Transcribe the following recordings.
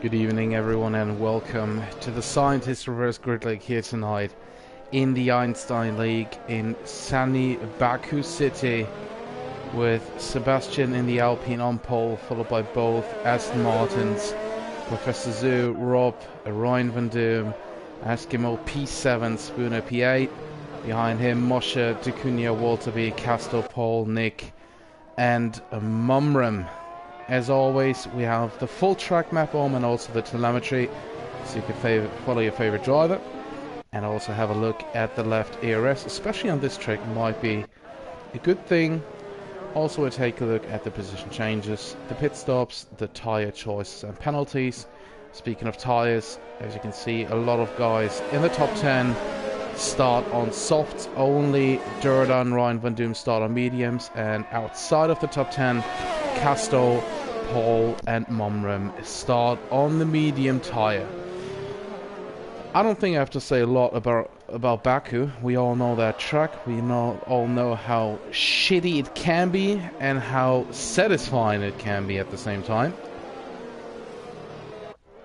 Good evening everyone and welcome to the Scientist Reverse Grid League here tonight in the Einstein League in sunny Baku City, with Sebastian in the Alpine on pole, followed by both Aston Martins, Professor Zoo, Rob, Ryan Van Doom, Eskimo P7, Spooner P8, behind him Moshe, Ducunia, Walter B, Castor, Paul, Nick and Mumram. As always, we have the full track map on and also the telemetry, so you can follow your favorite driver and also have a look at the left ERS, especially on this track, might be a good thing. Also we'll take a look at the position changes, the pit stops, the tyre choices and penalties. Speaking of tyres, as you can see, a lot of guys in the top 10 start on softs only. Durdan, Ryan Van Doom start on mediums, and outside of the top 10, Castor, Paul and Mumram start on the medium tyre. I don't think I have to say a lot about Baku. We all know that track. We all know how shitty it can be and how satisfying it can be at the same time.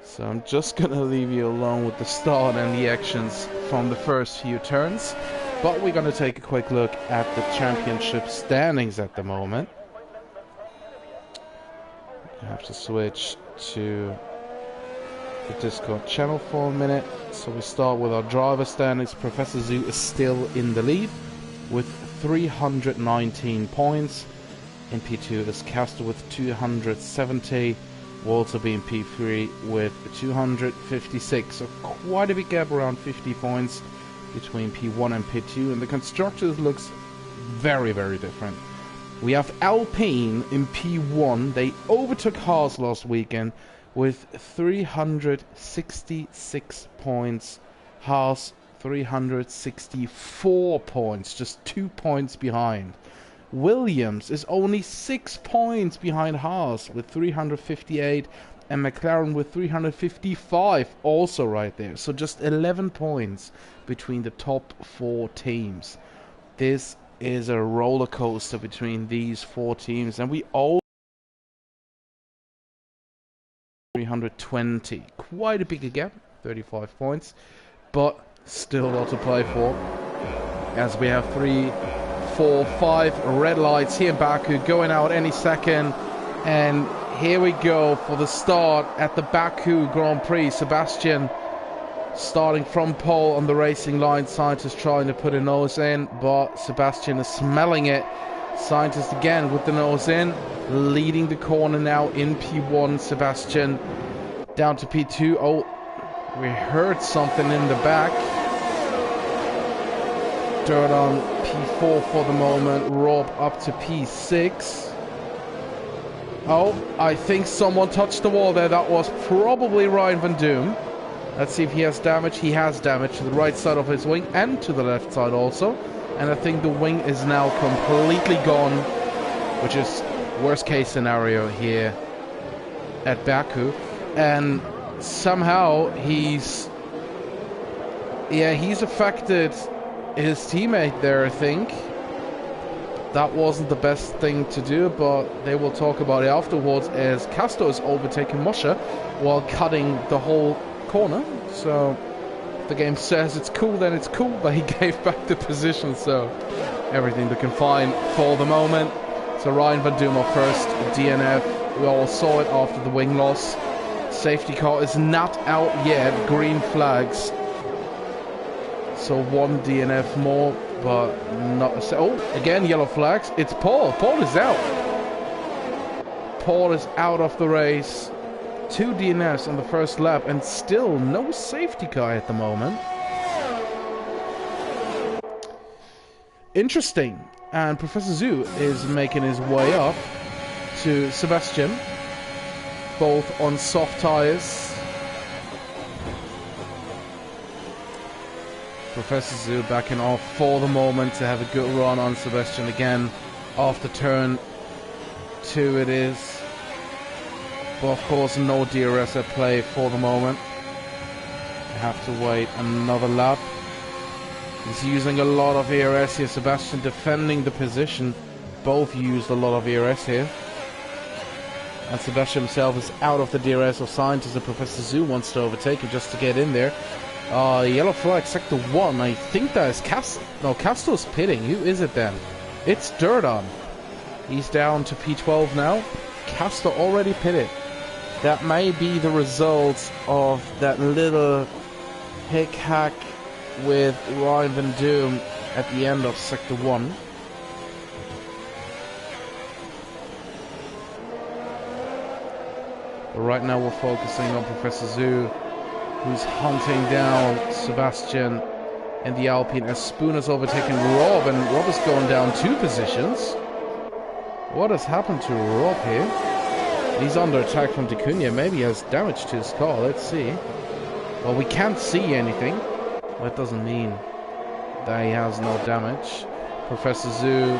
So I'm just gonna leave you alone with the start and the actions from the first few turns. But we're gonna take a quick look at the championship standings at the moment. I have to switch to the Discord channel for a minute. So we start with our driver standings. Professor Zoo is still in the lead with 319 points. In P2 is Castor with 270. Walter B in P3 with 256. So quite a big gap, around 50 points between P1 and P2. And the constructors looks very, very different. We have Alpine in P1. They overtook Haas last weekend with 366 points. Haas 364 points, just 2 points behind. Williams is only 6 points behind Haas with 358, and McLaren with 355, also right there. So just 11 points between the top 4 teams. This is a roller coaster between these 4 teams, and we all 320, quite a big gap, 35 points, but still a lot to play for, as we have 3, 4, 5 red lights here in Baku going out any second. And here we go for the start at the Baku Grand Prix. Sebastian starting from pole on the racing line. Scientist trying to put a nose in, but Sebastian is smelling it. Scientist again with the nose in, leading the corner now in P1. Sebastian down to P2. Oh, we heard something in the back. Dirt on P4 for the moment. Rob up to P6. Oh, I think someone touched the wall there. That was probably Ryan Van Doom. Let's see if he has damage. He has damage to the right side of his wing and to the left side also. And I think the wing is now completely gone, which is worst case scenario here at Baku. And somehow he's affected his teammate there, I think. That wasn't the best thing to do, but they will talk about it afterwards, as Castor is overtaking Moshe while cutting the whole corner. So if the game says it's cool, then it's cool, but he gave back the position, so everything looking fine for the moment. So Ryan Van Doom up first, DNF. We all saw it after the wing loss. Safety car is not out yet, green flags. So 1 DNF more, but not. Oh, again yellow flags. It's Paul. Paul is out. Paul is out of the race. 2 DNFs on the first lap, and still no safety car at the moment. Interesting. And Professor Zoo is making his way up to Sebastian, both on soft tires. Professor Zoo backing off for the moment to have a good run on Sebastian again after turn 2 it is. But of course no DRS at play for the moment. You have to wait another lap. He's using a lot of ERS here. Sebastian defending the position. Both used a lot of ERS here. And Sebastian himself is out of the DRS of Scientist, and Professor Zoo wants to overtake him just to get in there. Yellow flag, sector 1. I think that is Castro. No, Castro's pitting. Who is it then? It's Durdon. He's down to P12 now. Castro already pitted. That may be the result of that little hick-hack with Ryan Van Doom at the end of sector 1. But right now we're focusing on Professor Zoo, who's hunting down Sebastian in the Alpine as Spooner's overtaken Rob, and Rob is going down 2 positions. What has happened to Rob here? He's under attack from D'Cunha. Maybe he has damage to his car. Let's see. Well, we can't see anything. That doesn't mean that he has no damage. Professor Zoo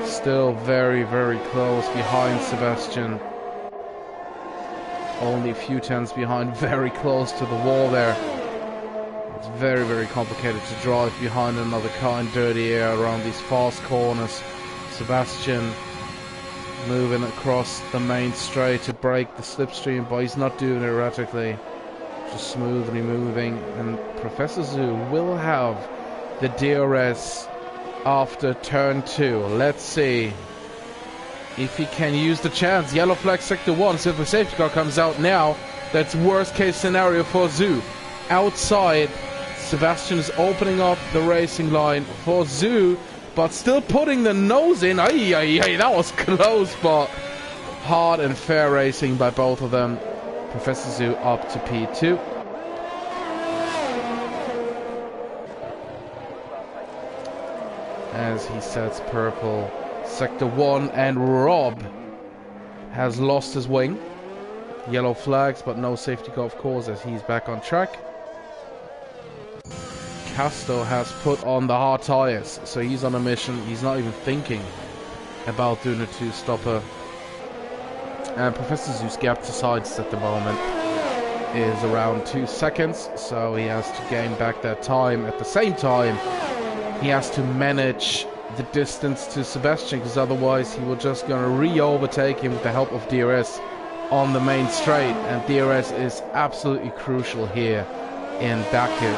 still very, very close behind Sebastian. Only a few tenths behind, very close to the wall there. It's very, very complicated to drive behind another car in dirty air around these fast corners. Sebastian moving across the main straight to break the slipstream, but he's not doing it erratically, just smoothly moving. And Professor Zoo will have the DRS after turn 2. Let's see if he can use the chance. Yellow flag sector 1. So if the safety car comes out now, that's worst case scenario for Zoo. Outside, Sebastian is opening up the racing line for Zoo, but still putting the nose in. Ay, that was close, but hard and fair racing by both of them. Professor Zoo up to P2. As he sets purple sector 1, and Rob has lost his wing. Yellow flags, but no safety car, of course, as he's back on track. Castro has put on the hard tires, so he's on a mission. He's not even thinking about doing a 2-stopper. And Professor Zoo's gap to sides at the moment is around 2 seconds, so he has to gain back that time. At the same time, he has to manage the distance to Sebastian, because otherwise he will just gonna re-overtake him with the help of DRS on the main straight, and DRS is absolutely crucial here in Baku.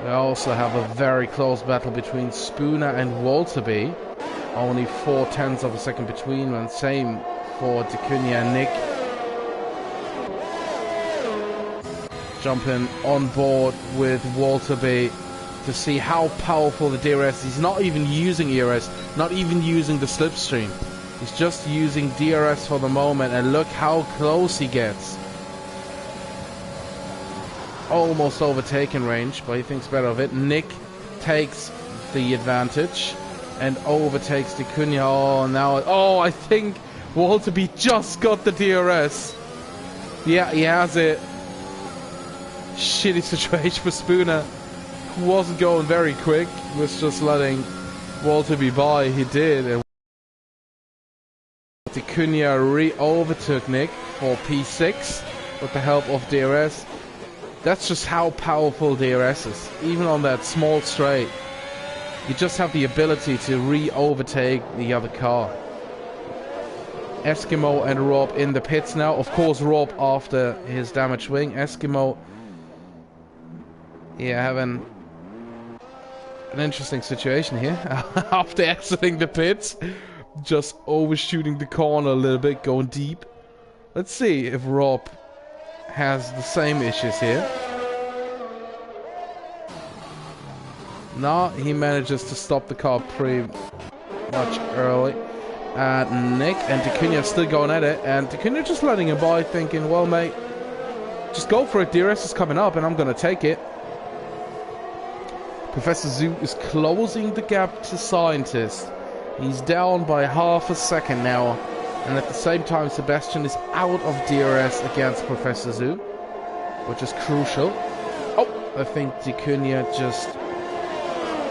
We also have a very close battle between Spooner and Walterby, only 0.4 of a second between, and same for D'Cunha and Nick. Jumping on board with Walterby to see how powerful the DRS is. He's not even using ERS, not even using the slipstream. He's just using DRS for the moment, and look how close he gets. Almost overtaken range, but he thinks better of it. Nick takes the advantage and overtakes D'Cunha. Oh, now, I think Walterby just got the DRS. Yeah, he has it. Shitty situation for Spooner, who wasn't going very quick, was just letting Walterby by. He did, and D'Cunha re-overtook Nick for P6 with the help of DRS. That's just how powerful DRS is. Even on that small straight, you just have the ability to re-overtake the other car. Eskimo and Rob in the pits now. Of course, Rob after his damaged wing. Eskimo, yeah, having an interesting situation here. After exiting the pits, just overshooting the corner a little bit, going deep. Let's see if Rob has the same issues here. No, he manages to stop the car pretty much early. Nick and D'Cunha are still going at it, and D'Cunha just letting him by, thinking, well mate, just go for it, DRS is coming up and I'm gonna take it. Professor Zoo is closing the gap to Scientist. He's down by half a second now, and at the same time Sebastian is out of DRS against Professor Zoo, which is crucial. Oh, I think D'Cunha just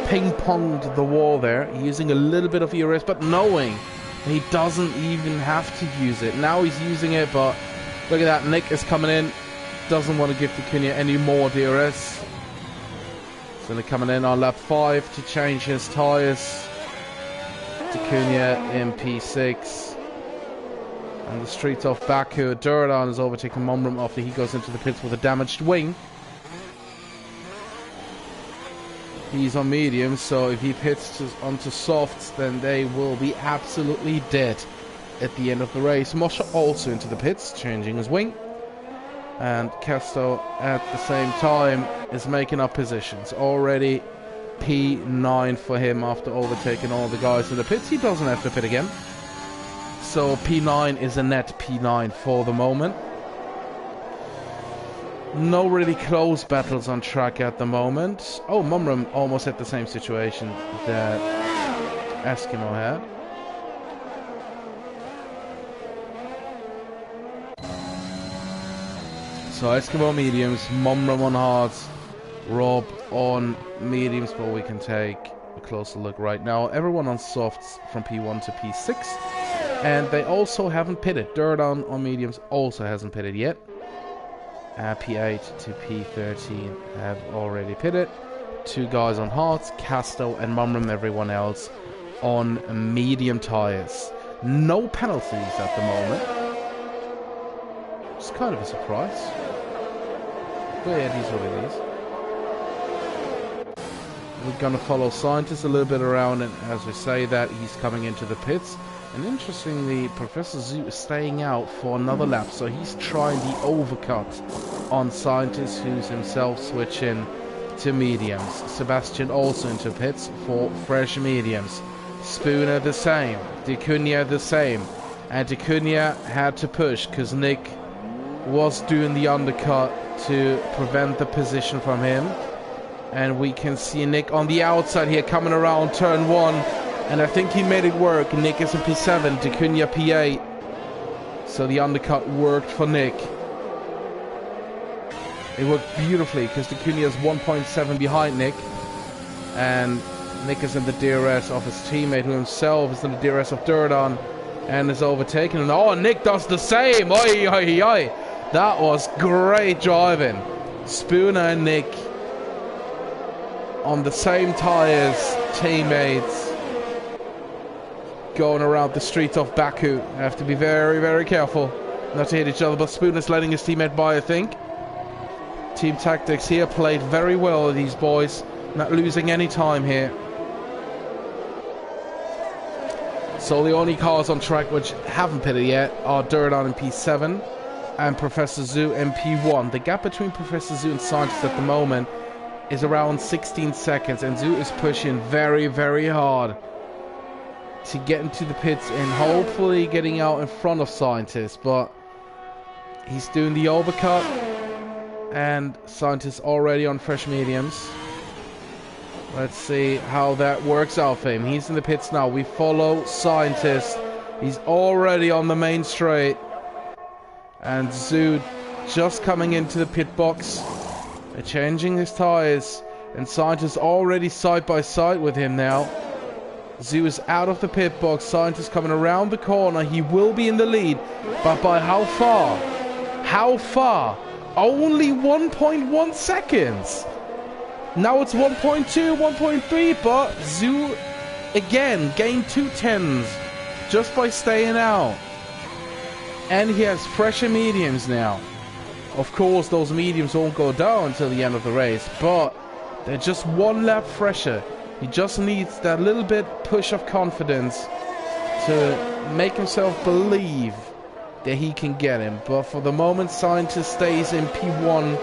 ping-ponged the wall there, using a little bit of ERS, but knowing he doesn't even have to use it. Now he's using it, but look at that, Nick is coming in, doesn't want to give D'Cunha any more DRS. So they're coming in on lap 5 to change his tyres. D'Cunha in P6. On the streets of Baku, Durdan is overtaking Mumram after he goes into the pits with a damaged wing. He's on medium, so if he pits onto softs, then they will be absolutely dead at the end of the race. Moshe also into the pits, changing his wing. And Casto at the same time is making up positions. Already P9 for him after overtaking all the guys in the pits. He doesn't have to pit again. So P9 is a net P9 for the moment. No really close battles on track at the moment. Oh, Mumram almost had the same situation that Eskimo had. So Eskimo mediums, Mumram on hards, Rob on mediums, but we can take a closer look right now. Everyone on softs from P1 to P6. And they also haven't pitted. Durdan on mediums also hasn't pitted yet. P8 to P13 have already pitted. Two guys on hards, Casto and Mumram, everyone else on medium tires. No penalties at the moment. It's kind of a surprise. But yeah, these are what it is. We're gonna follow Scientist a little bit around, and as we say that, he's coming into the pits. And interestingly, Professor Zoo is staying out for another lap, so he's trying the overcut on Scientist, who's himself switching to mediums. Sebastian also into pits for fresh mediums. Spooner the same, D'Cunha the same, and D'Cunha had to push because Nick was doing the undercut to prevent the position from him. And we can see Nick on the outside here coming around turn 1. And I think he made it work. Nick is in P7, D'Cunha P8. So the undercut worked for Nick. It worked beautifully because D'Cunha is 1.7 behind Nick. And Nick is in the DRS of his teammate, who himself is in the DRS of Durdan and is overtaken. And oh, Nick does the same! Oi, oi, oi! That was great driving. Spooner and Nick on the same tires, teammates, going around the streets of Baku. Have to be very, very careful not to hit each other, but Spooner's letting his teammate by, I think. Team tactics here played very well, these boys, not losing any time here. So the only cars on track which haven't pitted yet are Durdan in P7 and Professor Zoo in P1. The gap between Professor Zoo and Scientist at the moment is around 16 seconds, and Zoo is pushing very, very hard to get into the pits and hopefully getting out in front of Scientist, but he's doing the overcut and Scientist already on fresh mediums. Let's see how that works out for him. He's in the pits now. We follow Scientist. He's already on the main straight, and Zoo just coming into the pit box. They're changing his tires, and Scientist already side by side with him now. Zoo is out of the pit box. Scientist coming around the corner. He will be in the lead, but by how far? How far? Only 1.1 seconds. Now it's 1.2, 1.3, but Zoo again gained 2/10 just by staying out. And he has fresher mediums now. Of course, those mediums won't go down until the end of the race, but they're just one lap fresher. He just needs that little bit push of confidence to make himself believe that he can get him. But for the moment, Scientist stays in P1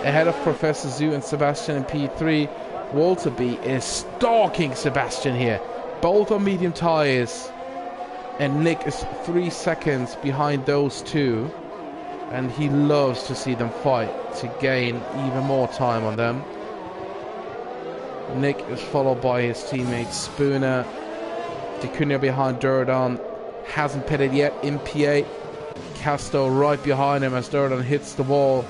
ahead of Professor Zoo and Sebastian in P3. Walter B is stalking Sebastian here. Both on medium tires. And Nick is 3 seconds behind those two. And he loves to see them fight to gain even more time on them. Nick is followed by his teammate Spooner. D'Cunha behind Durdan. Hasn't pitted yet in P8. Casto right behind him as Durdan hits the wall.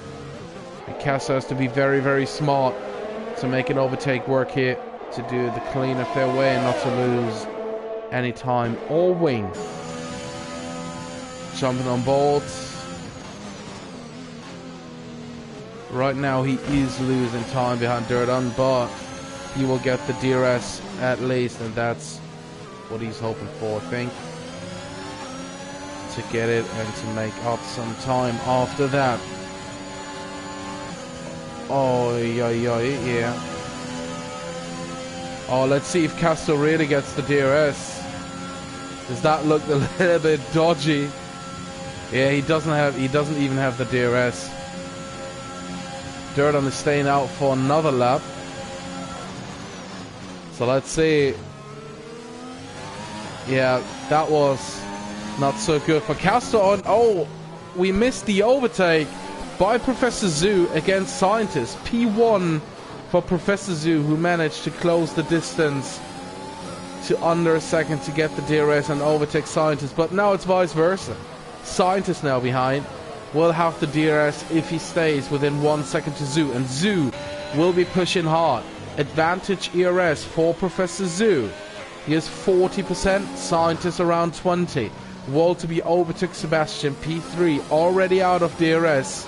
And Casto has to be very, very smart to make an overtake work here, to do the clean and fair way and not to lose any time or wing. Jumping on board. Right now he is losing time behind Durdan, but he will get the DRS at least, and that's what he's hoping for, I think. to get it and to make up some time after that. Oh, yeah. Oh, let's see if Castro really gets the DRS. Does that look a little bit dodgy? Yeah, he doesn't even have the DRS. Durden is staying out for another lap. So let's see. Yeah, that was not so good for Castro. Oh, we missed the overtake by Professor Zhu against Scientist. P1 for Professor Zhu, who managed to close the distance to under a second to get the DRS and overtake Scientist. But now it's vice versa. Scientist now behind will have the DRS if he stays within 1 second to Zhu, and Zhu will be pushing hard. Advantage ERS for Professor Zhu. He has 40%, Scientist around 20. Walterby overtook Sebastian, P3 already out of DRS,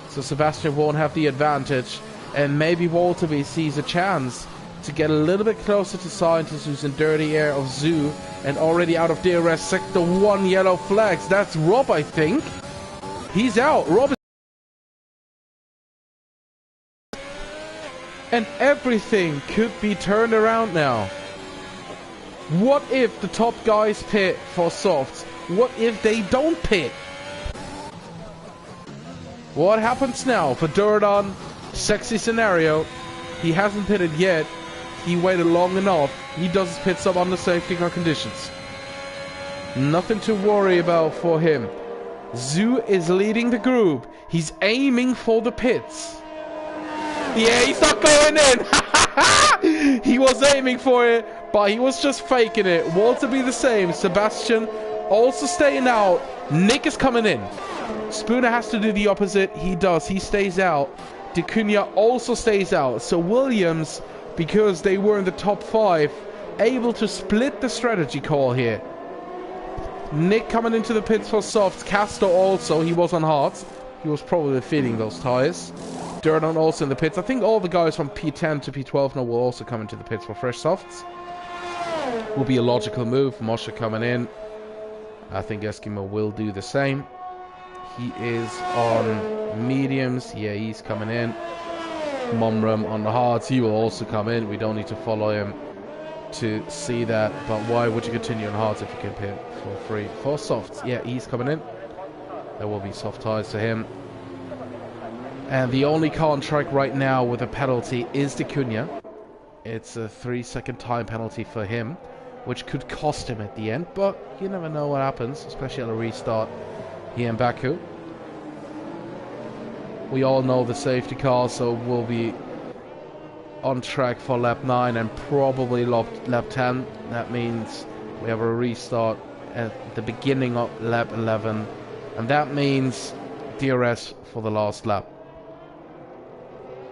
so Sebastian won't have the advantage, and maybe Walterby sees a chance to get a little bit closer to Scientist, who's in dirty air of Zhu and already out of DRS. Sector 1 yellow flags. That's Rob, I think. He's out. Rob is... And everything could be turned around now. What if the top guys pit for softs? What if they don't pit? What happens now for Durden? Sexy scenario. He hasn't pitted yet. He waited long enough. He does his pit stop under safety car conditions. Nothing to worry about for him. Zhu is leading the group. He's aiming for the pits. Yeah, he's not going in. He was aiming for it, but he was just faking it. Walterby the same. Sebastian also staying out. Nick is coming in. Spooner has to do the opposite. He does. He stays out. De Cunha also stays out. So Williams, because they were in the top 5, able to split the strategy call here. Nick coming into the pits for softs. Castro also. He was on hards. He was probably feeling those tires. Durden also in the pits. I think all the guys from P10 to P12 now will also come into the pits for fresh softs. Will be a logical move. Moshe coming in. I think Eskimo will do the same. He is on mediums. Yeah, he's coming in. Mumram on the hards. He will also come in. We don't need to follow him to see that. But why would you continue on hards if you can pit for free? For softs. Yeah, he's coming in. There will be soft tires to him. And the only car on track right now with a penalty is De Cunha. It's a 3-second time penalty for him, which could cost him at the end. But you never know what happens, especially at a restart here in Baku. We all know the safety car, so we'll be on track for lap 9 and probably lap 10. That means we have a restart at the beginning of lap 11. And that means DRS for the last lap.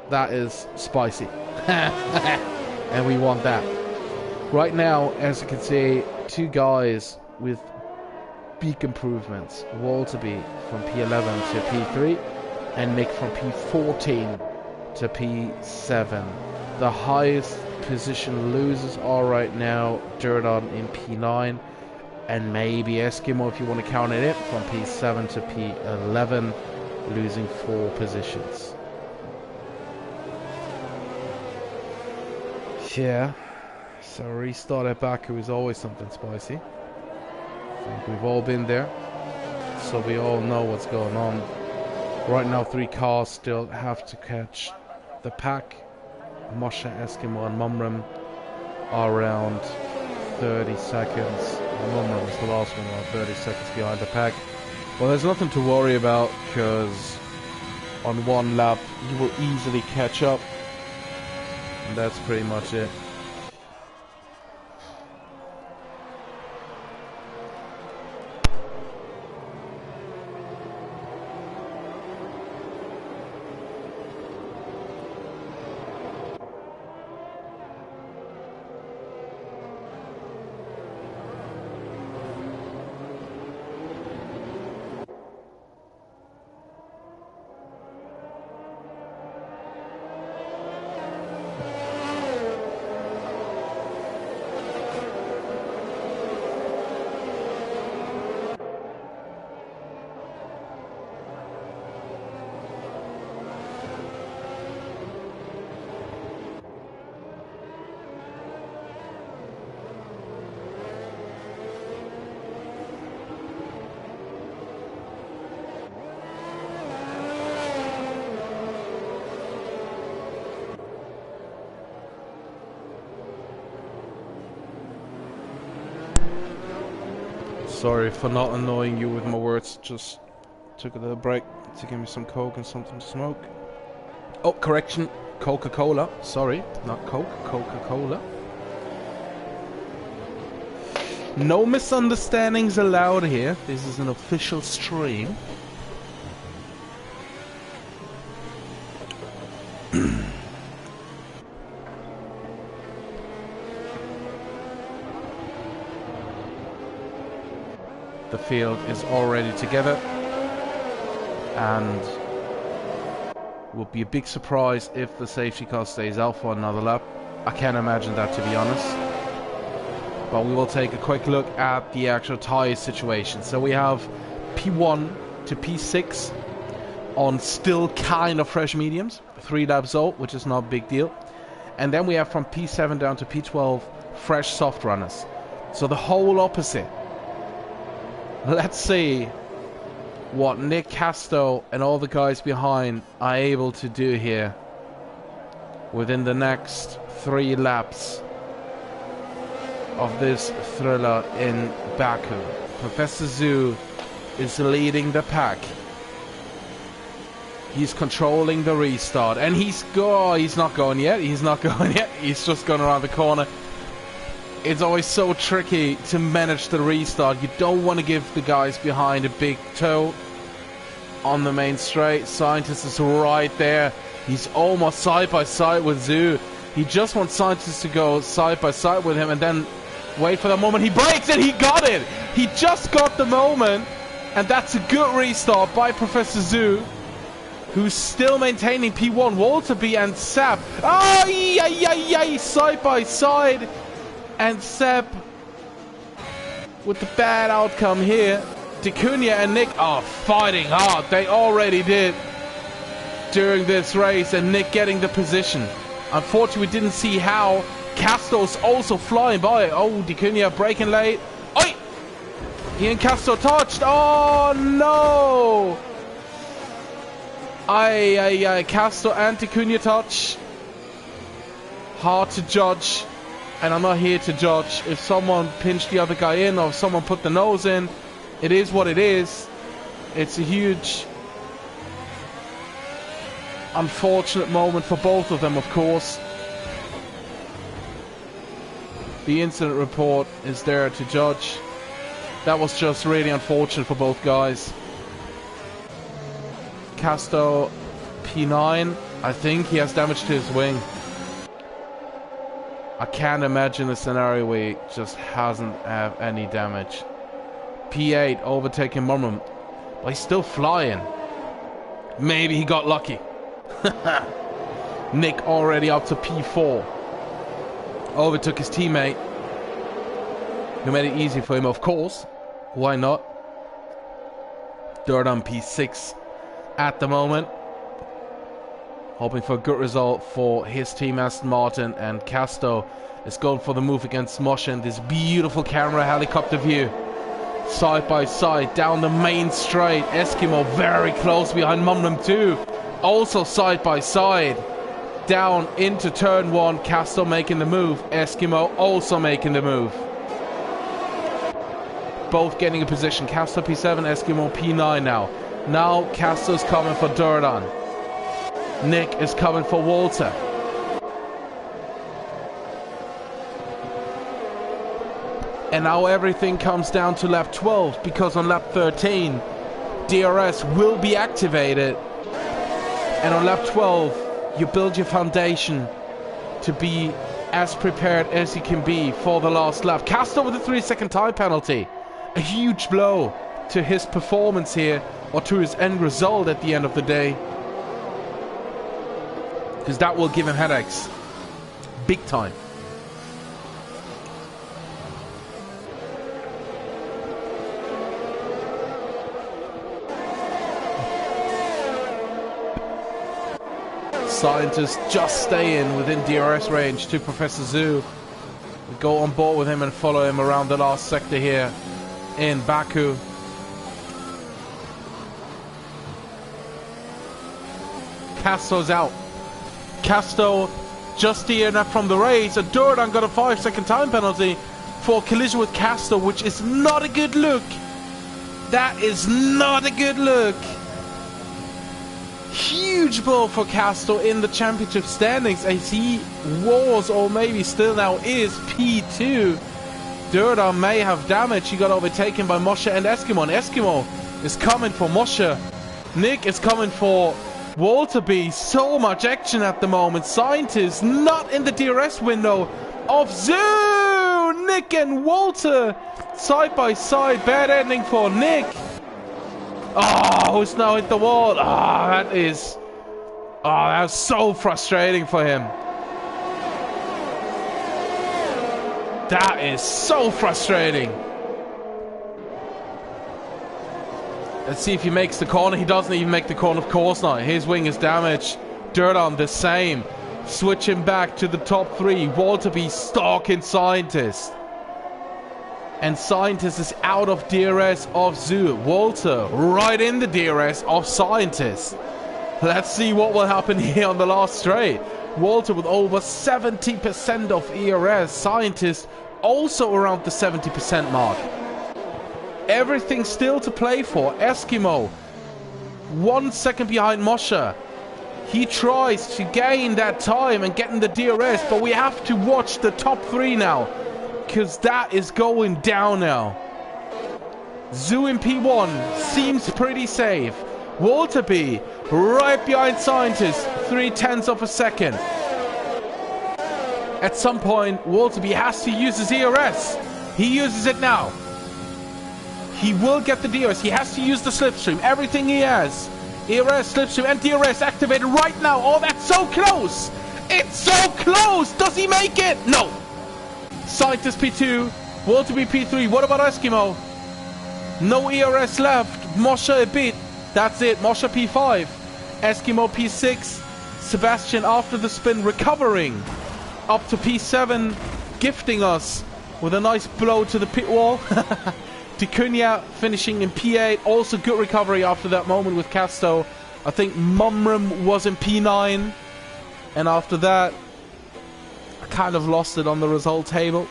That is spicy. And we want that. Right now, as you can see, 2 guys with big improvements. Walterby from P11 to P3 and Nick from P14 to P7. The highest position losers are right now Durden in P9 and maybe Eskimo, if you want to count it, from P7 to P11, losing 4 positions. Yeah, so restart at Baku is always something spicy. I think we've all been there, so we all know what's going on. Right now 3 cars still have to catch the pack. Moshe, Eskimo and Mumram are around 30 seconds. Mumram is the last one, around 30 seconds behind the pack. Well, there's nothing to worry about, because on 1 lap you will easily catch up. And that's pretty much it. sorry for not annoying you with my words. Just took a little break to give me some Coke and something to smoke. Oh, correction. Coca-Cola. Sorry, not Coke. Coca-Cola. No misunderstandings allowed here. This is an official stream. The field is already together, and will be a big surprise if the safety car stays out for another lap. I can't imagine that, to be honest. But we will take a quick look at the actual tyre situation. So we have P1 to P6 on still kind of fresh mediums, 3 laps old, which is not a big deal. And then we have from P7 down to P12 fresh soft runners. So the whole opposite. Let's see what Nick Casto and all the guys behind are able to do here within the next 3 laps of this thriller in Baku. Professor Zoo is leading the pack. He's controlling the restart, and he's not going yet. He's not going yet. He's just going around the corner. It's always so tricky to manage the restart. You don't want to give the guys behind a big toe on the main straight. Scientist is right there. He's almost side by side with Zoo. He just wants Scientist to go side by side with him and then wait for the moment. He brakes and he got it. He just got the moment, and that's a good restart by Professor Zoo, who's still maintaining P1. Walter B and Seb. Oh, yeah, side by side. And Seb with the bad outcome here. D'Cunha and Nick are fighting hard. They already did during this race, and Nick getting the position. Unfortunately, we didn't see how. Casto's also flying by. Oh, D'Cunha braking late. Oi! He and Casto touched. Oh, no! Casto and D'Cunha touch. Hard to judge. And I'm not here to judge if someone pinched the other guy in or if someone put the nose in. It is what it is. It's a huge, unfortunate moment for both of them, of course. The incident report is there to judge. That was just really unfortunate for both guys. Casto, P9. I think he has damage to his wing. I can't imagine a scenario where he just hasn't have any damage. P8 overtaking Murmum, but he's still flying. Maybe he got lucky. Nick already up to P4. Overtook his teammate, who made it easy for him, of course. Why not? Dirt on P6 at the moment. Hoping for a good result for his team, Aston Martin, and Casto is going for the move against Moshe in this beautiful camera helicopter view. Side by side, down the main straight. Eskimo very close behind Mumnum 2. Also side by side. Down into turn 1, Casto making the move. Eskimo also making the move. Both getting a position. Casto P7, Eskimo P9 now. Now Casto's coming for Durdan. Nick is coming for Walter. And now everything comes down to lap 12, because on lap 13 DRS will be activated, and on lap 12 you build your foundation to be as prepared as you can be for the last lap. Casto with a 3-second time penalty, a huge blow to his performance here, or to his end result at the end of the day, because that will give him headaches big time. Scientists just staying within DRS range to Professor Zoo. We go on board with him and follow him around the last sector here in Baku. Casto's out. Casto just DNF from the race. And Durdan got a 5-second time penalty. for a collision with Castro, which is not a good look. That is not a good look. Huge blow for Castro in the championship standings as he was, or maybe still now is, P2. Durda may have damage. He got overtaken by Moshe and Eskimo. And Eskimo is coming for Moshe. Nick is coming for Walter B. So much action at the moment. Scientist not in the DRS window of Zoo. Nick and Walter side by side. Bad ending for Nick. Oh, who's now hit the wall? That was so frustrating for him. That is so frustrating. Let's see if he makes the corner. He doesn't even make the corner, of course not. His wing is damaged. Durdan the same. Switching back to the top three. Walter B stalking Scientist. And Scientist is out of DRS of Zoo. Walter right in the DRS of Scientist. Let's see what will happen here on the last straight. Walter with over 70% of ERS. Scientist also around the 70% mark. Everything still to play for. Eskimo 1 second behind Moshe. He tries to gain that time and get in the DRS, but we have to watch the top three now, because that is going down now. Zoo in P1 seems pretty safe. Walter B right behind Scientist, 0.3 of a second. At some point, Walter B has to use his ERS. He uses it now. He will get the DRS. He has to use the slipstream. Everything he has. ERS, slipstream, and DRS activated right now. Oh, that's so close. It's so close. Does he make it? No. Scientist P2. Walter B P3. What about Eskimo? No ERS left. Moshe a bit. That's it. Moshe P5. Eskimo P6. Sebastian after the spin recovering. Up to P7. Gifting us with a nice blow to the pit wall. Ticunia finishing in P8. Also good recovery after that moment with Casto. I think Mumram was in P9. And after that, I kind of lost it on the result table.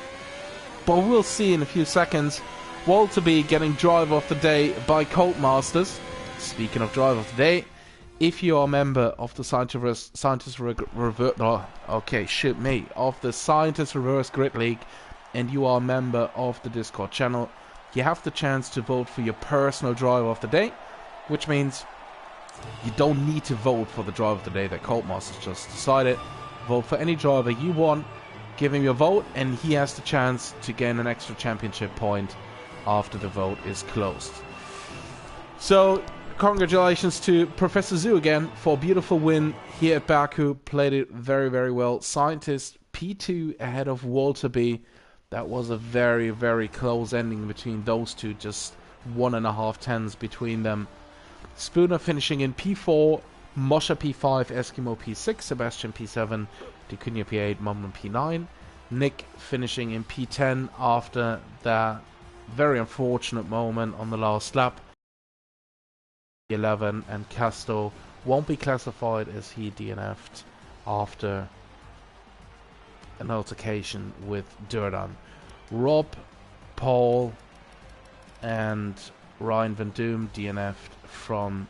But we'll see in a few seconds. Walter B getting driver of the day by Codemasters. Speaking of driver of the day, if you are a member of the Scientist Reverse Grid League, and you are a member of the Discord channel, you have the chance to vote for your personal driver of the day, which means you don't need to vote for the driver of the day that Codemasters just decided. Vote for any driver you want, give him your vote, and he has the chance to gain an extra championship point after the vote is closed. So, congratulations to Professor Zoo again for a beautiful win here at Baku. Played it very, very well. Scientist P2 ahead of Walter B. That was a very, very close ending between those two. Just 1.5 tenths between them. Spooner finishing in P4. Moshe P5. Eskimo P6. Sebastian P7. Ticunia P8. Mumram P9. Nick finishing in P10 after that very unfortunate moment on the last lap. 11, and Casto won't be classified as he DNF'd after an altercation with Durdan. Rob, Paul, and Ryan Van Doom DNF'd from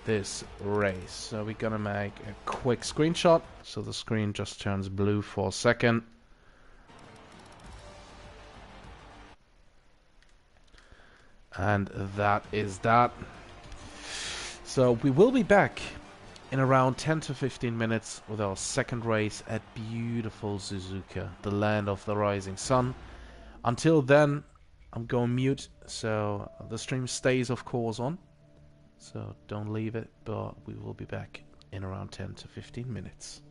this race. So we're gonna make a quick screenshot so the screen just turns blue for a second. And that is that. So we will be back in around 10 to 15 minutes with our second race at beautiful Suzuka, the land of the rising sun. Until then, I'm going mute, so the stream stays of course on. So don't leave it, but we will be back in around 10 to 15 minutes.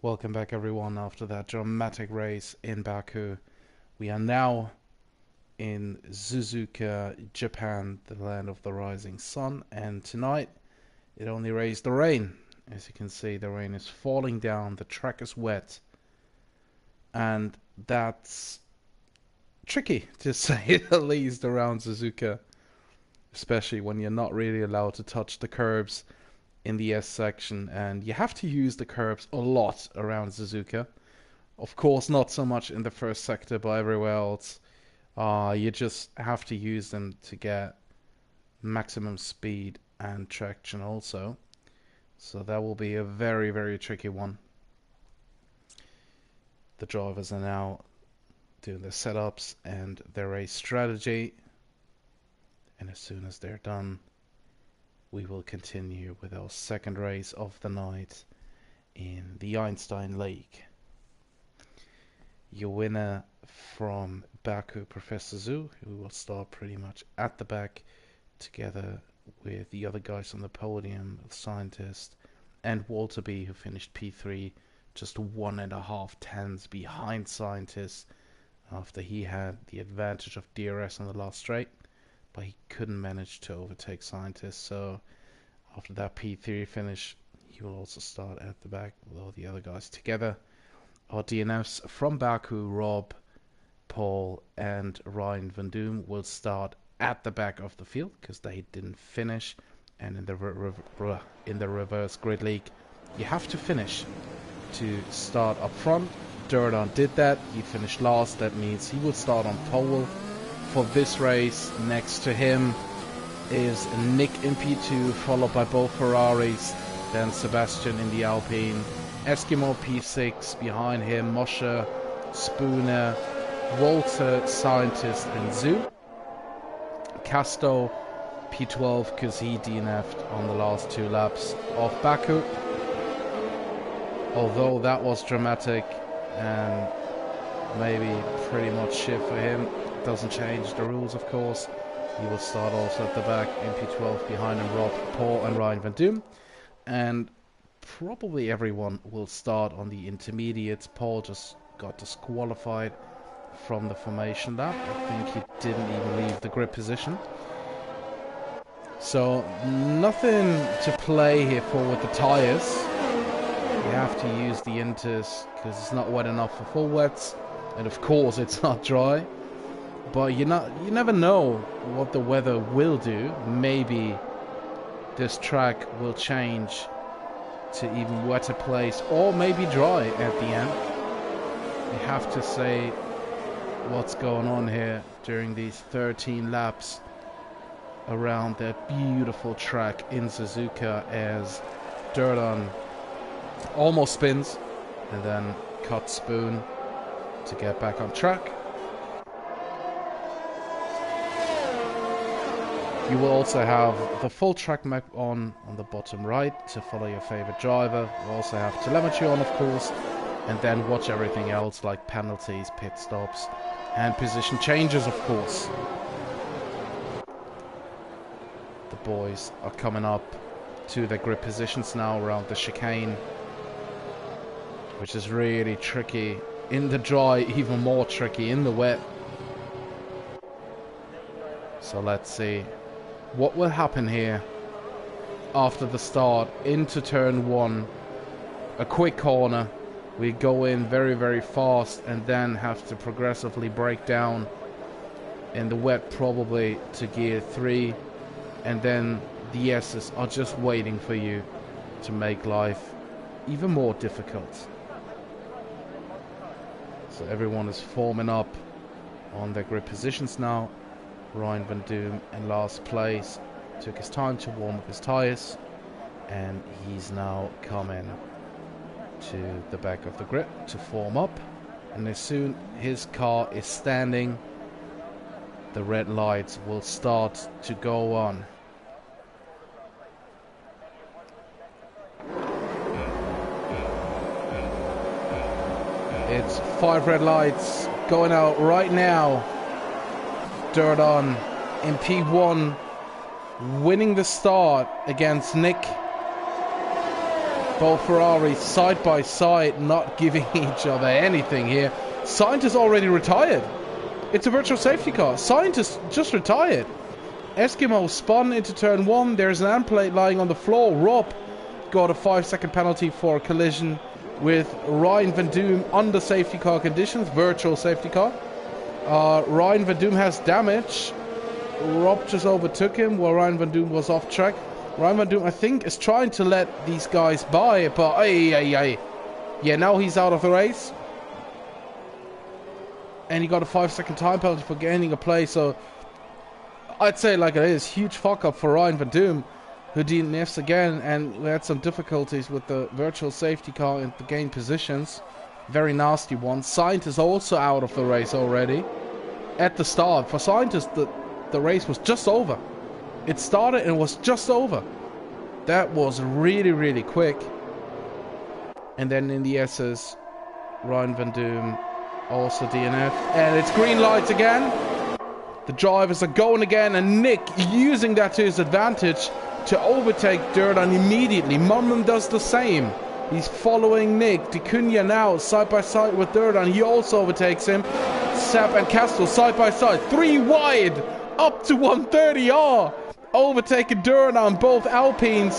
Welcome back everyone after that dramatic race in Baku. We are now in Suzuka, Japan, the land of the rising sun, and tonight it only raised the rain. As you can see, the rain is falling down, the track is wet, and that's tricky to say the least around Suzuka, especially when you're not really allowed to touch the curbs in the S section, and you have to use the curbs a lot around Suzuka. Of course, not so much in the first sector, but everywhere else, you just have to use them to get maximum speed and traction also. So that will be a very, very tricky one. The drivers are now doing their setups and their race strategy, and as soon as they're done, we will continue with our second race of the night in the Einstein League. Your winner from Baku, Professor Zhu, who will start pretty much at the back together with the other guys on the podium, Scientist and Walter B, who finished P3, just 1.5 tenths behind Scientist after he had the advantage of DRS on the last straight, but he couldn't manage to overtake Scientist. So after that P3 finish, he will also start at the back with all the other guys together. Our DNFs from Baku, Rob, Paul and Ryan Van Doom, will start at the back of the field because they didn't finish. And in the reverse grid league, you have to finish to start up front. Durdan did that. He finished last. That means he will start on pole for this race. Next to him is Nick in P2, followed by both Ferraris, then Sebastian in the Alpine, Eskimo P6, behind him Moshe, Spooner, Walter, Scientist and Zhu. Casto P12 because he DNF'd on the last 2 laps of Baku. Although that was dramatic and maybe pretty much shit for him, doesn't change the rules of course. He will start also at the back in P12, behind him Rob, Paul and Ryan Van Doom. And probably everyone will start on the intermediates. Paul just got disqualified from the formation lap. I think he didn't even leave the grid position. So nothing to play here for with the tires. You have to use the inters because it's not wet enough for full wets, and of course it's not dry. But you never know what the weather will do. Maybe this track will change to even wetter place, or maybe dry at the end. You have to say what's going on here during these 13 laps around that beautiful track in Suzuka, as Durdan almost spins and then cuts Spoon to get back on track. You will also have the full track map on the bottom right to follow your favorite driver. You also have telemetry on, of course, and then watch everything else like penalties, pit stops and position changes, of course. The boys are coming up to their grid positions now around the chicane, which is really tricky in the dry, even more tricky in the wet. So let's see what will happen here after the start into turn 1. A quick corner. We go in very, very fast and then have to progressively break down in the wet, probably to gear 3. And then the S's are just waiting for you to make life even more difficult. So everyone is forming up on their grid positions now. Ryan Van Doom in last place took his time to warm up his tires, and he's now coming to the back of the grid to form up. And as soon his car is standing, the red lights will start to go on. It's 5 red lights going out right now. Durdan in P1, winning the start against Nick Both Ferraris side by side, not giving each other anything here. Scientist already retired. It's a virtual safety car. Scientist just retired. Eskimo spun into turn 1. There's an amp plate lying on the floor. Rob got a 5-second penalty for collision with Ryan Van Doom under safety car conditions. Virtual safety car. Ryan Van Doom has damage. Rob just overtook him while Ryan Van Doom was off track. Ryan Van Doom, I think, is trying to let these guys by, but yeah, now he's out of the race. And he got a 5-second time penalty for gaining a place, so I'd say like it is. Huge fuck up for Ryan Van Doom, who DNFs again, and we had some difficulties with the virtual safety car in the gain positions. Very nasty one. Scientist also out of the race already. At the start. For Scientist, the race was just over. It started and was just over. That was really, really quick. And then in the S's, Ryan Van Doom also DNF. And it's green lights again. The drivers are going again, and Nick using that to his advantage to overtake Durdan immediately. Mumman does the same. He's following Nick. D'Cunha now side by side with Durdan. He also overtakes him. Sepp and Castro side by side. 3 wide. Up to 130R. Overtaking Durdan, both Alpines.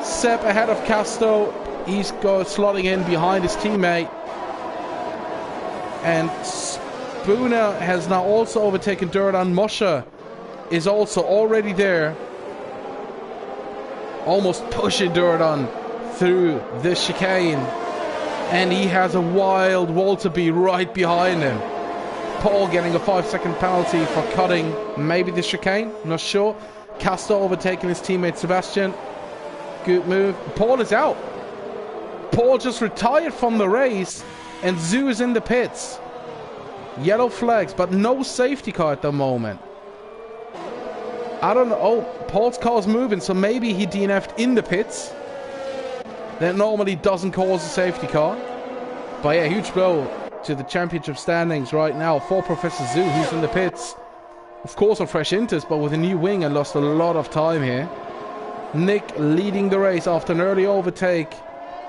Sepp ahead of Castro. He's slotting in behind his teammate. And Spooner has now also overtaken Durdan. Moshe is also already there. Almost pushing Durdan through this chicane. And he has a wild Walterby right behind him. Paul getting a 5-second penalty for cutting maybe the chicane, not sure. Castro overtaking his teammate Sebastian. Good move. Paul is out. Paul just retired from the race, and Zoo is in the pits. Yellow flags, but no safety car at the moment. I don't know. Oh, Paul's car's moving, so maybe he DNF'd in the pits. That normally doesn't cause a safety car. But yeah, huge blow to the championship standings right now for Professor Zoo, who's in the pits. Of course on fresh inters, but with a new wing and lost a lot of time here. Nick leading the race after an early overtake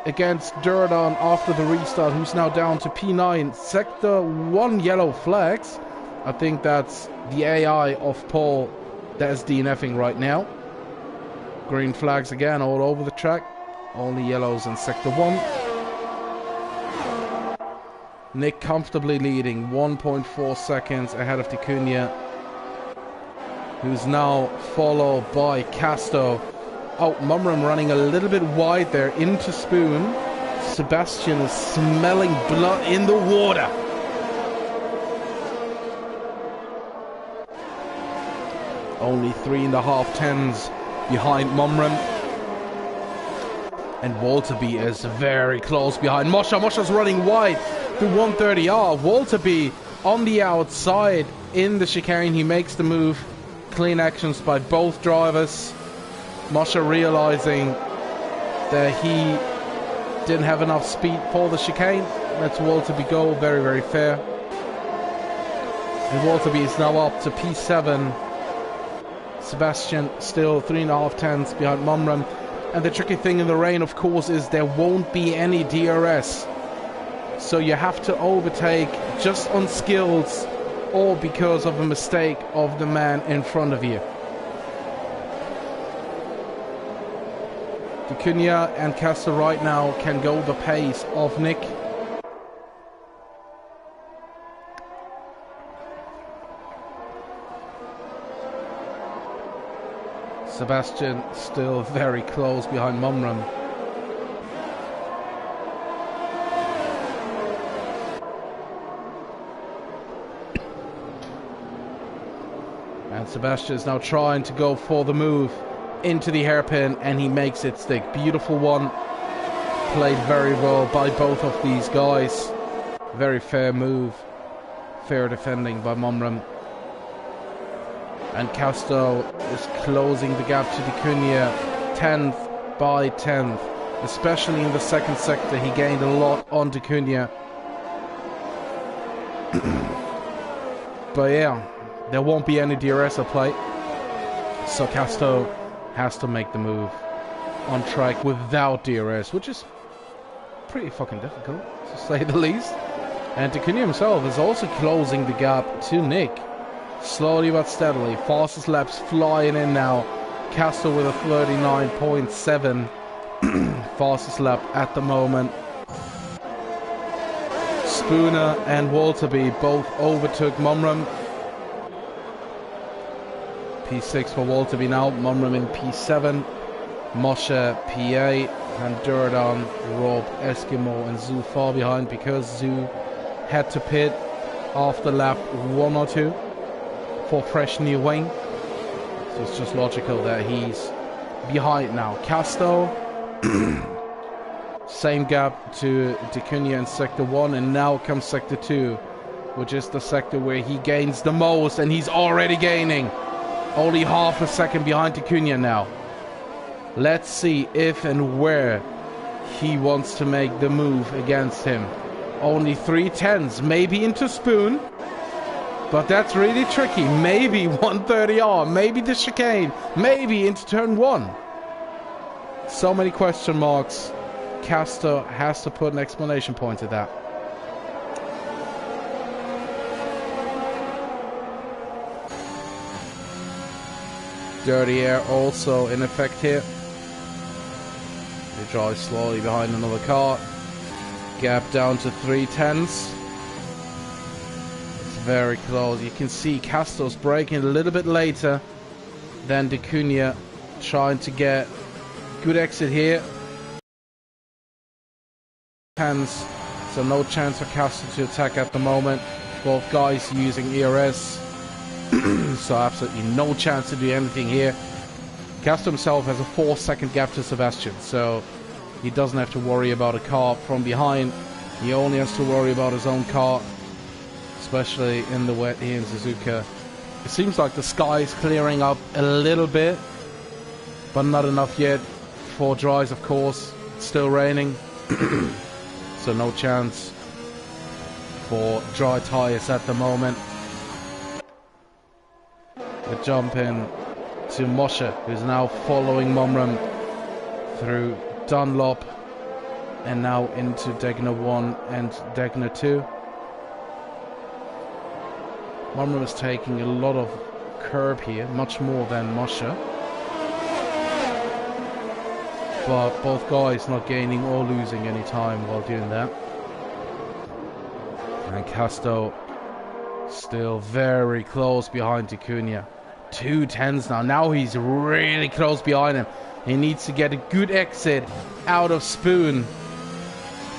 against Durdan after the restart, who's now down to P9. Sector 1 yellow flags. I think that's the AI of Paul that is DNFing right now. Green flags again all over the track. Only yellows in Sector 1. Nick comfortably leading 1.4 seconds ahead of D'Cunha, who's now followed by Casto. Oh, Mumram running a little bit wide there into Spoon. Sebastian is smelling blood in the water. Only 3.5 tenths behind Mumram. And Walterby is very close behind Moshe. Moshe's running wide through 130R. Walterby on the outside in the chicane. He makes the move. Clean actions by both drivers. Moshe realizing that he didn't have enough speed for the chicane. Lets Walterby go. Very, very fair. And Walterby is now up to P7. Sebastian still 3.5 tenths behind Mumram. And the tricky thing in the rain, of course, is there won't be any DRS. So you have to overtake just on skills or because of a mistake of the man in front of you. D'Cunha and Castro right now can go the pace of Nick. Sebastian still very close behind Mumram. And Sebastian is now trying to go for the move into the hairpin, and he makes it stick. Beautiful one. Played very well by both of these guys. Very fair move. Fair defending by Mumram. And Casto is closing the gap to D'Cunha 10th by 10th. Especially in the second sector, he gained a lot on D'Cunha. But yeah, there won't be any DRS at play. So Casto has to make the move. on track without DRS, which is pretty fucking difficult, to say the least. And Acuna himself is also closing the gap to Nick. Slowly but steadily. Fastest laps flying in now. Castro with a 39.7 fastest lap at the moment. Spooner and Walterby both overtook Mumram. P6 for Walterby now. Mumram in P7. Moshe P8. And Durdan, Rob, Eskimo and Zoo far behind because Zoo had to pit after lap 1 or 2 for fresh new wing. So it's just logical that he's behind now. Casto, same gap to Acuna in sector 1, and now comes sector 2, which is the sector where he gains the most, and he's already gaining. Only half a second behind Acuna now. Let's see if and where he wants to make the move against him. Only 3/10s, maybe into Spoon, but that's really tricky. Maybe 130R, maybe the chicane, maybe into turn 1. So many question marks. Castor has to put an explanation point to that. Dirty air also in effect here. They drive slowly behind another car. Gap down to 3/10s. It's very close. You can see Castro's braking a little bit later than Acuna, trying to get good exit here. Hands, so no chance for Castro to attack at the moment. Both guys using ERS. So absolutely no chance to do anything here. Castro himself has a 4-second gap to Sebastian, so he doesn't have to worry about a car from behind. He only has to worry about his own car, especially in the wet here in Suzuka. It seems like the sky is clearing up a little bit, but not enough yet for dries, of course. It's still raining, so no chance for dry tires at the moment. The jump in to Moshe, who's now following Mumram through Dunlop and now into Degner 1 and Degner 2. Mumram is taking a lot of curb here, much more than Moshe. But both guys not gaining or losing any time while doing that. And Casto still very close behind Acuna. 2/10s now. Now he's really close behind him. He needs to get a good exit out of Spoon.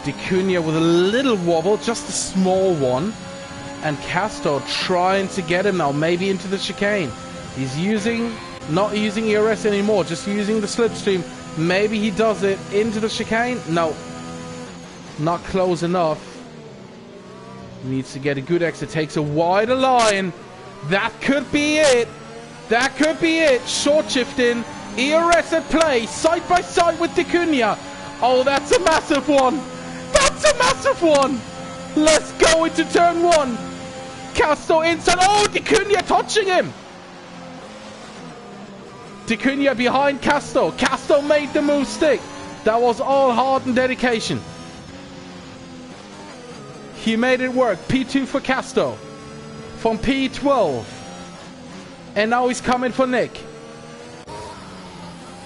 Acuna with a little wobble, just a small one. And Casto trying to get him now, maybe into the chicane. He's not using ERS anymore, just using the slipstream. Maybe he does it into the chicane. No, not close enough. Needs to get a good exit, takes a wider line. That could be it. That could be it. Short shifting. ERS at play. Side by side with Acuna. Oh, that's a massive one. That's a massive one. Let's go into turn 1. Casto inside. Oh, Acuna touching him. Acuna behind Casto. Casto made the move stick. That was all heart and dedication. He made it work. P2 for Casto. From P12. And now he's coming for Nick.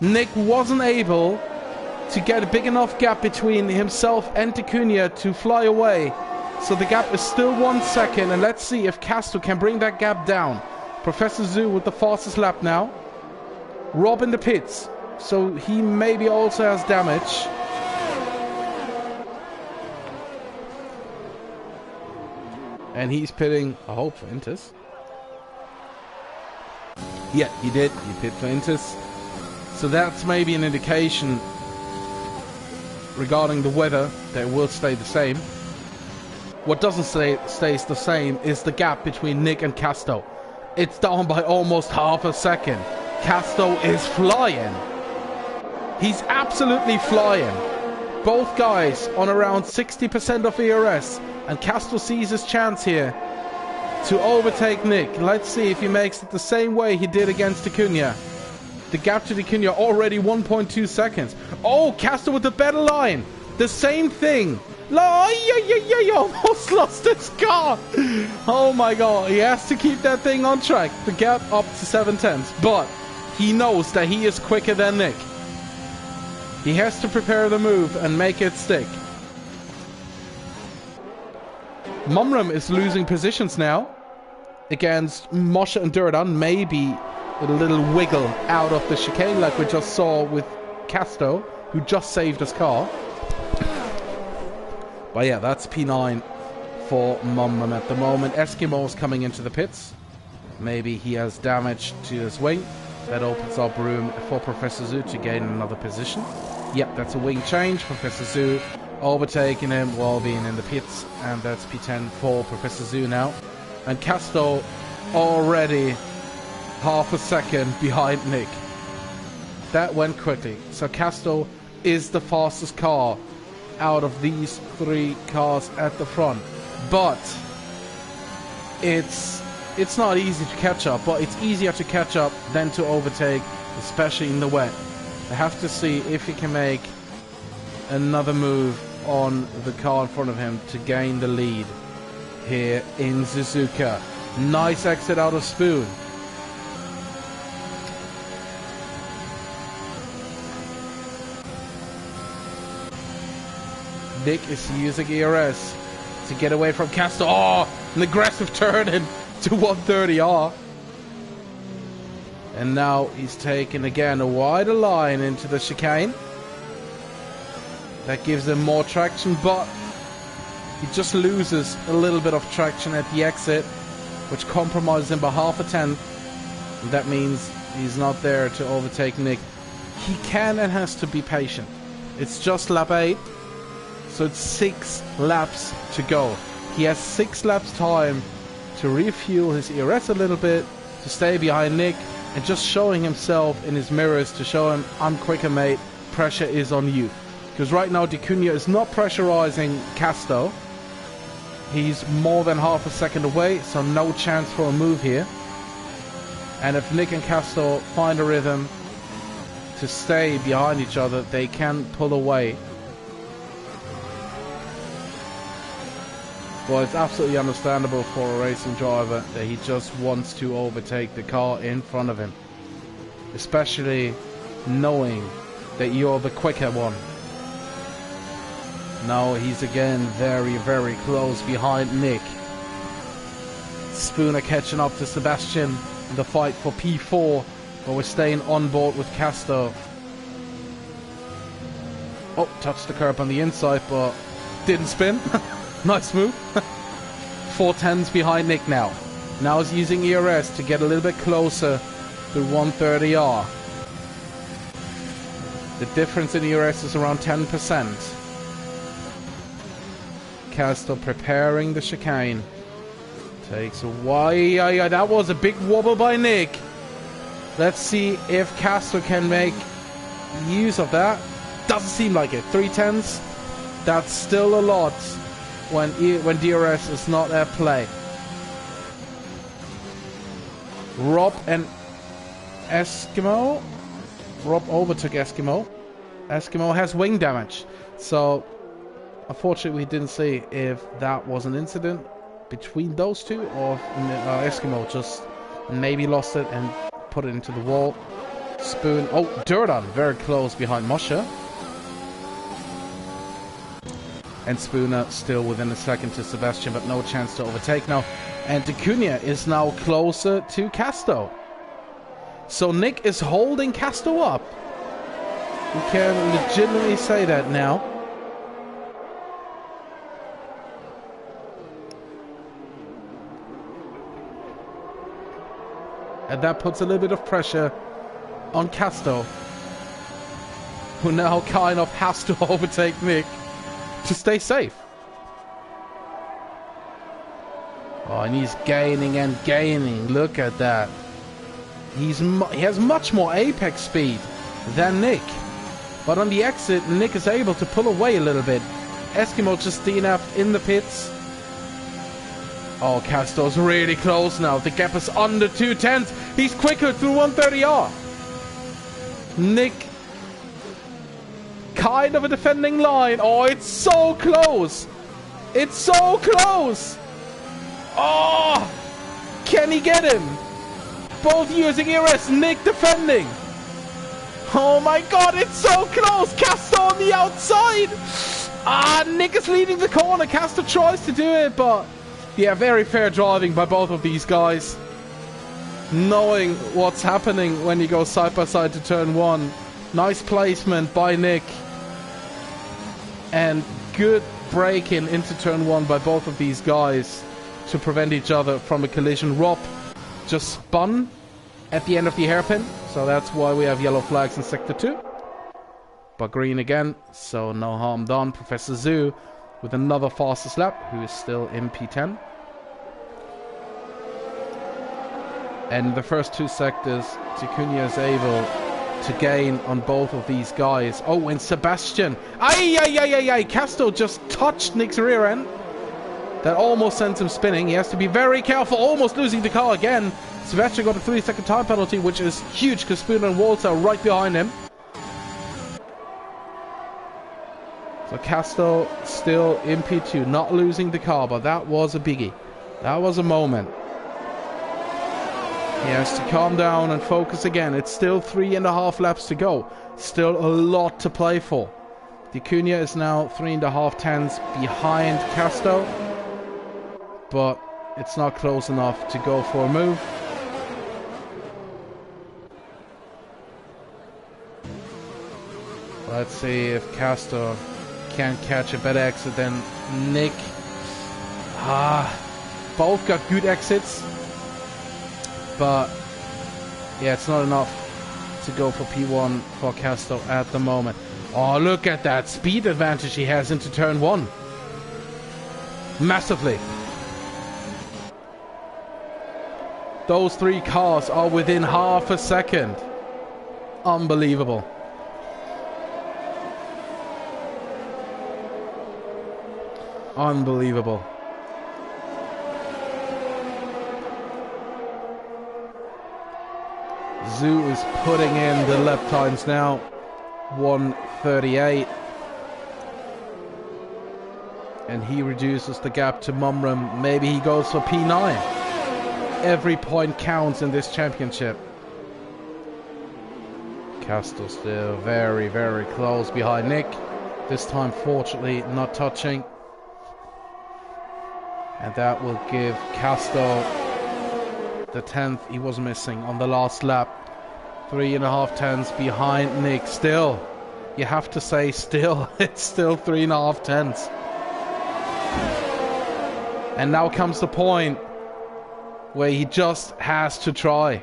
Nick wasn't able to get a big enough gap between himself and Acuna to fly away. So the gap is still 1 second. And let's see if Casto can bring that gap down. Professor Zoo with the fastest lap now. Rob in the pits. So he maybe also has damage. And he's pitting, I hope, for Intis. Yeah, he did. He pit for Intis. So that's maybe an indication regarding the weather that it will stay the same. What doesn't stays the same is the gap between Nick and Casto. It's down by almost half a second. Casto is flying. He's absolutely flying. Both guys on around 60% of ERS. And Casto sees his chance here to overtake Nick. Let's see if he makes it the same way he did against Acuna. The gap to Vicuña already 1.2 seconds. Oh, Castro with the better line. The same thing. Almost lost his car. Oh my god. He has to keep that thing on track. The gap up to 7/10. But he knows that he is quicker than Nick. He has to prepare the move and make it stick. Mumram is losing positions now against Moshe and Durdan. Maybe a little wiggle out of the chicane like we just saw with Casto, who just saved his car. But yeah, that's P9 for Mumram at the moment. Eskimo's coming into the pits. Maybe he has damage to his wing. That opens up room for Professor Zoo to gain another position. Yep, that's a wing change. Professor Zoo overtaking him while being in the pits. And that's P10 for Professor Zoo now. And Casto already half a second behind Nick. That went quickly. So Casto is the fastest car out of these three cars at the front. But it's not easy to catch up, but it's easier to catch up than to overtake, especially in the wet. I have to see if he can make another move on the car in front of him to gain the lead here in Suzuka. Nice exit out of Spoon. Nick is using ERS to get away from Castro. Oh, an aggressive turn into 130R. And now he's taken again a wider line into the chicane. That gives him more traction, but he just loses a little bit of traction at the exit, which compromises him by half a tenth. And that means he's not there to overtake Nick. He can and has to be patient. It's just lap 8, so it's 6 laps to go. He has 6 laps time to refuel his ERS a little bit, to stay behind Nick, and just showing himself in his mirrors to show him, I'm quicker, mate, pressure is on you. Because right now Vicuña is not pressurizing Casto. He's more than half a second away, so no chance for a move here. And if Nick and Casto find a rhythm to stay behind each other, they can pull away. Well, it's absolutely understandable for a racing driver that he just wants to overtake the car in front of him. Especially knowing that you're the quicker one. Now he's again very, very close behind Nick. Spooner catching up to Sebastian in the fight for P4, but we're staying on board with Casto. Oh, touched the curb on the inside, but didn't spin. Nice move. 410s behind Nick now. Now he's using ERS to get a little bit closer to 130R. The difference in ERS is around 10%. Casto preparing the chicane. Takes a while. Yeah, that was a big wobble by Nick. Let's see if Casto can make use of that. Doesn't seem like it. 310s. That's still a lot when DRS is not at play. Rob and Eskimo. Rob overtook Eskimo. Eskimo has wing damage. So unfortunately, we didn't see if that was an incident between those two or if Eskimo just maybe lost it and put it into the wall. Spoon. Oh, Durdan very close behind Moshe. And Spooner still within a second to Sebastian, but no chance to overtake now. And Vicuña is now closer to Casto. So Nick is holding Casto up. We can legitimately say that now. And that puts a little bit of pressure on Casto, who now kind of has to overtake Nick to stay safe. Oh, and he's gaining and gaining. Look at that. He has much more apex speed than Nick. But on the exit, Nick is able to pull away a little bit. Eskimo just DNF'd in the pits. Oh, Casto's really close now. The gap is under 2 tenths. He's quicker through 130R. Nick, kind of a defending line. Oh, it's so close. It's so close. Oh, can he get him? Both using ERS, Nick defending. Oh my god, it's so close. Castro on the outside. Ah, Nick is leading the corner. Castro tries to do it, but yeah, very fair driving by both of these guys. Knowing what's happening when you go side by side to turn one. Nice placement by Nick. And good braking into turn one by both of these guys to prevent each other from a collision. Rob just spun at the end of the hairpin, so that's why we have yellow flags in sector 2. But green again, so no harm done. Professor Zhu with another fastest lap, who is still in P10. And in the first 2 sectors, Ticunia is able to gain on both of these guys. Oh, and Sebastian. Ay. Castro just touched Nick's rear end. That almost sends him spinning. He has to be very careful, almost losing the car again. Sebastian got a 3-second time penalty, which is huge because Spooner and Walter are right behind him. So Castro still in P2, not losing the car, but that was a biggie. That was a moment. He has to calm down and focus again. It's still 3.5 laps to go. Still a lot to play for. Ticunia is now 3.5 tenths behind Castro, but it's not close enough to go for a move. Let's see if Castro can catch a better exit than Nick. Both got good exits, but yeah, it's not enough to go for P1 for Castro at the moment. Oh, look at that speed advantage he has into turn 1. Massively. Those 3 cars are within half a second. Unbelievable. Unbelievable. Zhu is putting in the lap times now. 1:38. And he reduces the gap to Mumram. Maybe he goes for P9. Every point counts in this championship. Castro still very, very close behind Nick. This time, fortunately, not touching. And that will give Castro the 10th he was missing on the last lap. 3.5 tenths behind Nick. Still, you have to say still. It's still 3.5 tenths. And now comes the point where he just has to try.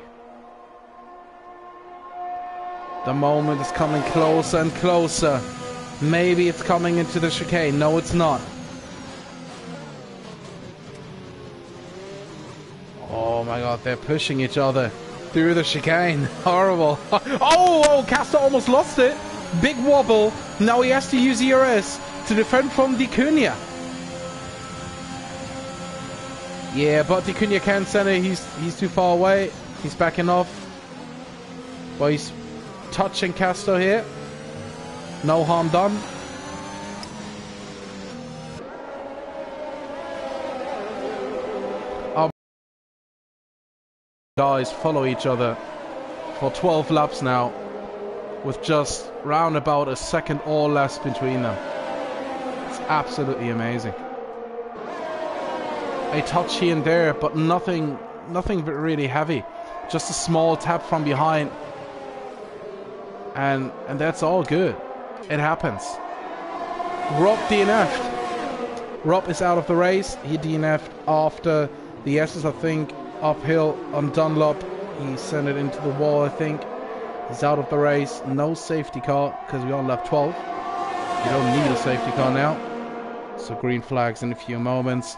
The moment is coming closer and closer. Maybe it's coming into the chicane. No, it's not. Oh my god, they're pushing each other through the chicane. Horrible. Oh, Castro almost lost it. Big wobble. Now he has to use ERS to defend from Ticunia. Yeah, but Ticunia can't send it. He's too far away. He's backing off. But he's touching Castro here. No harm done. Guys follow each other for 12 laps now, with just round about a second or less between them. It's absolutely amazing. A touch here and there, but nothing really heavy. Just a small tap from behind, and that's all good. It happens. Rob DNF'd. Rob is out of the race. He DNF'd after the S's, I think. Uphill on Dunlop, he sent it into the wall, I think. He's out of the race. No safety car because we're on lap 12. You don't need a safety car now. So green flags in a few moments.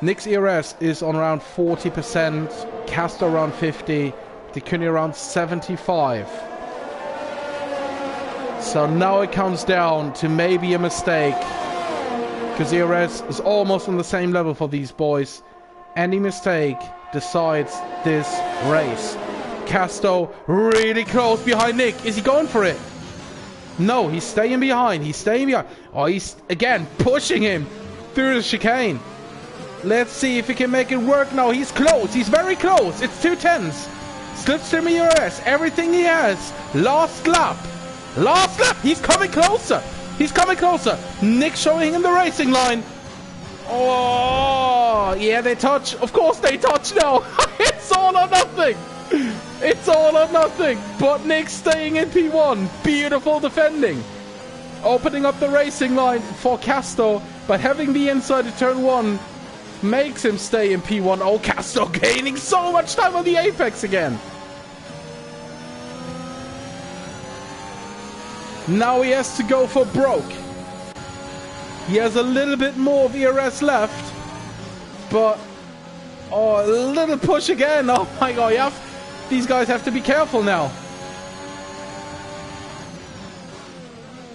Nick's ERS is on around 40%, Castro around 50, Ticunia around 75. So now it comes down to maybe a mistake, because ERS is almost on the same level for these boys. Any mistake decides this race. Casto really close behind Nick. Is he going for it? No, he's staying behind. He's staying behind. Oh, he's again pushing him through the chicane. Let's see if he can make it work now. He's close. He's very close. It's 210s. Slipstream ERS. Everything he has. Last lap. Last lap. He's coming closer. He's coming closer. Nick showing him the racing line. Oh, yeah, they touch. Of course they touch now. It's all or nothing. It's all or nothing. But Nick staying in P1. Beautiful defending. Opening up the racing line for Casto. But having the inside of turn 1 makes him stay in P1. Oh, Casto gaining so much time on the apex again. Now he has to go for broke. He has a little bit more of ERS left. But, oh, a little push again. Oh my god, these guys have to be careful now.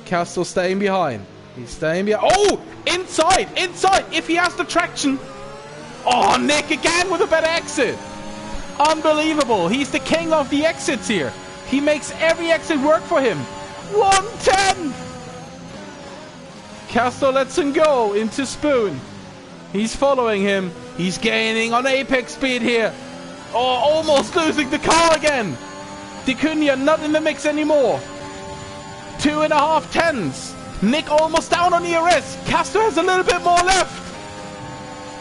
Casto staying behind. He's staying behind. Oh, inside, inside, if he has the traction. Oh, Nick again with a better exit. Unbelievable. He's the king of the exits here. He makes every exit work for him. 110. Casto lets him go into Spoon. He's following him. He's gaining on apex speed here. Oh, almost losing the car again. Dicunha not in the mix anymore. 2.5 tens. Nick almost down on ERS. Casto has a little bit more left.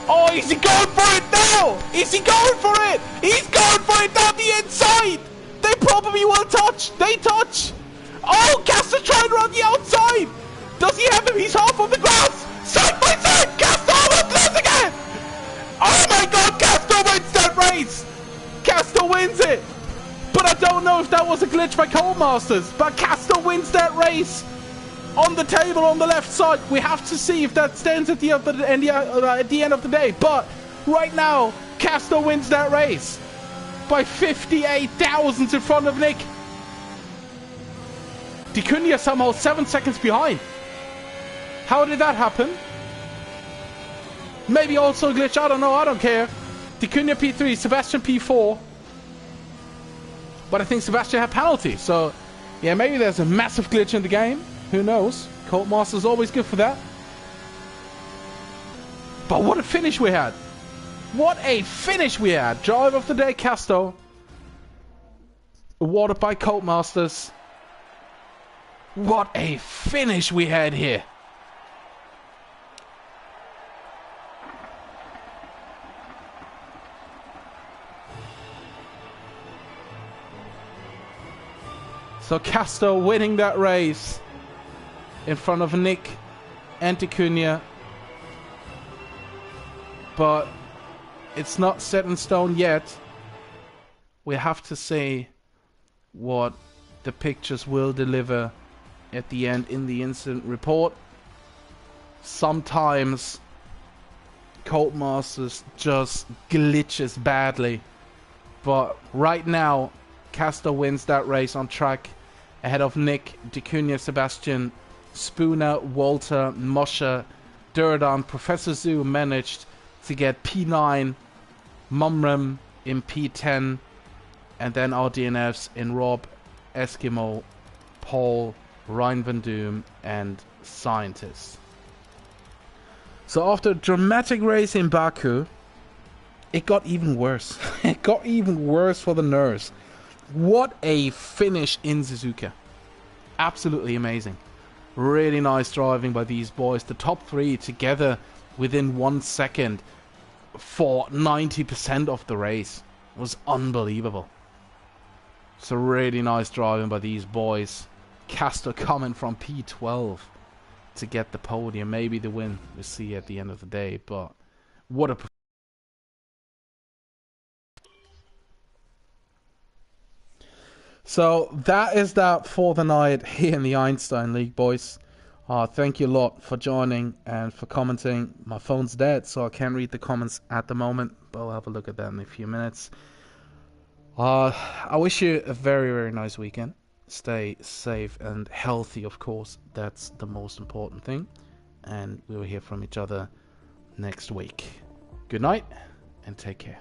Oh, is he going for it now? Is he going for it? He's going for it down the inside. They probably will touch. They touch. Oh, Casto trying around the outside. Does he have him? He's half on the grass. Side by side. Casto almost losing it. Oh my god, Casto wins that race. Casto wins it. But I don't know if that was a glitch by Codemasters. But Casto wins that race. On the table on the left side. We have to see if that stands at the end of the day. But right now, Casto wins that race. By 58 thousandths in front of Nick. Dicunha somehow 7 seconds behind. How did that happen? Maybe also a glitch, I don't know, I don't care. Dicunha P3, Sebastian P4. But I think Sebastian had penalty, so yeah, maybe there's a massive glitch in the game. Who knows? Codemaster's always good for that. But what a finish we had. What a finish we had. Driver of the day, Casto. Awarded by Codemasters. What a finish we had here. So Casto winning that race in front of Nick and Dicunha. But it's not set in stone yet. We have to see what the pictures will deliver at the end in the incident report. Sometimes Codemasters just glitches badly. But right now, Casto wins that race on track. Ahead of Nick, Dicunha, Sebastian, Spooner, Walter, Moshe, Durdan. Professor Zoo managed to get P9, Mumram in P10, and then our DNFs in Rob, Eskimo, Paul, Ryan Van Doom, and Scientist. So after a dramatic race in Baku, it got even worse. It got even worse for the nerves. What a finish in Suzuka. Absolutely amazing. Really nice driving by these boys. The top three together within 1 second for 90% of the race was unbelievable. So really nice driving by these boys. Casto coming from P12 to get the podium. Maybe the win. We'll see at the end of the day. But what a So that is that for the night here in the Einstein League, boys. Thank you a lot for joining and for commenting. My phone's dead, so I can't read the comments at the moment, but I'll have a look at that in a few minutes. I wish you a very, very nice weekend. Stay safe and healthy, of course. That's the most important thing. And we will hear from each other next week. Good night and take care.